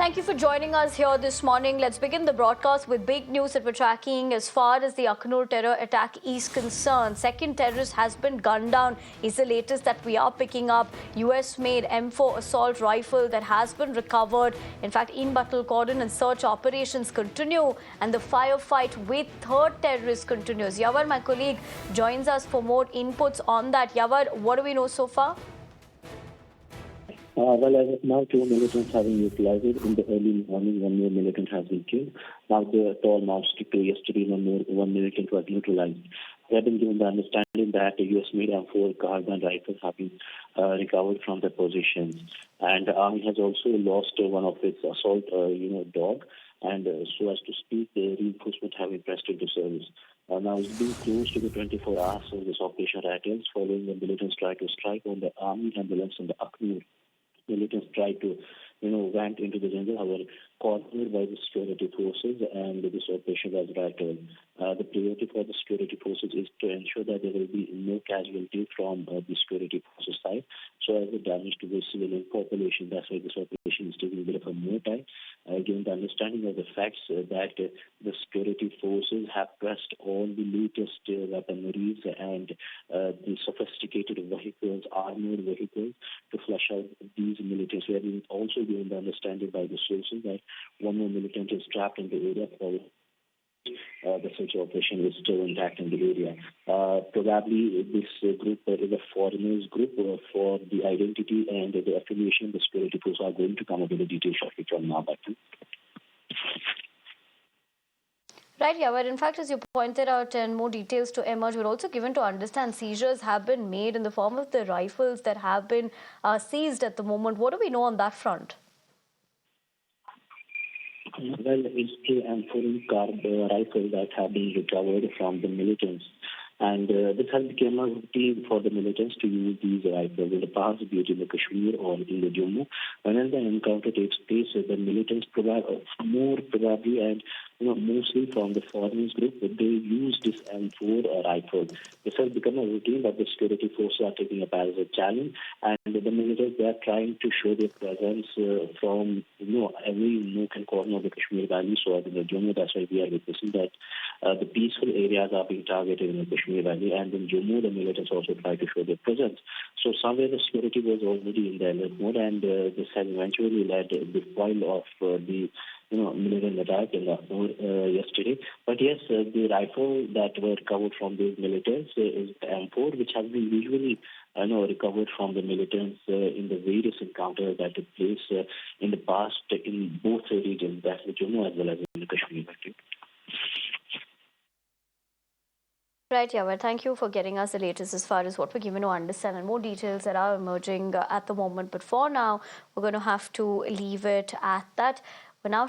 Thank you for joining us here this morning. Let's begin the broadcast with big news that we're tracking as far as the Akhnoor terror attack is concerned. Second terrorist has been gunned down is the latest that we are picking up. US-made M4 assault rifle that has been recovered. In fact, in-battle cordon and search operations continue and the firefight with third terrorist continues. Yavar, my colleague, joins us for more inputs on that. Yavar, what do we know so far? Well, as of now, two militants have been utilized. In the early morning, one more militant has been killed. Now the toll amounts to two. Yesterday, one militant was neutralized. We have been given the understanding that the US-made M4 carbine rifles have been recovered from the positions. And the army has also lost one of its assault, dog. And so as to speak, the reinforcement have been pressed into service. Now it's been close to the 24 hours of this operation rattles following the militants try to strike on the army ambulance in the Akhnoor. Militants tried to, went into the jungle, however, cornered by the security forces, and this operation was rattled. The priority for the security forces is to ensure that there will be no casualty from the security forces side, so as the damage to the civilian population. That's why this operation is taking a bit of a more time. Given the understanding of the facts that the security forces have pressed all the latest weaponries and the sophisticated vehicles, armored vehicles, to flush out these militants. We have been also given the understanding by the sources that one more militant is trapped in the area. The search operation is still intact in the area. Probably this group is a foreigners group for the identity and the affiliation. The security forces are going to come up with the details shortly from now. Right, Yavar. In fact, as you pointed out, and more details to emerge, we're also given to understand seizures have been made in the form of the rifles that have been seized at the moment. What do we know on that front? Well, it's the M4 rifle that have been recovered from the militants. And this has become a routine for the militants to use these rifles in the past, be it in the Kashmir or in the Jammu. Whenever the encounter takes place, the militants provide more probably and mostly from the foreigners group, they use this M4 rifle. This has become a routine that the security forces are taking up as a challenge, and the militants, they are trying to show their presence from every nook and corner of the Kashmir Valley. So in the Jammu, that's why we are witnessing that the peaceful areas are being targeted in the Kashmir Valley, and in Jammu, the militants also try to show their presence. So somewhere the security was already in the alert mode, and this has eventually led the foil of the militant attack in Lahore yesterday. But yes, the rifle that were recovered from these militants is the M4, which has been usually recovered from the militants in the various encounters that took place in the past in both regions, that's the Jammu as well as in the Kashmir Valley. Right, Yavar. Thank you for getting us the latest as far as what we're given to understand and more details that are emerging at the moment. But for now, we're going to have to leave it at that. We're now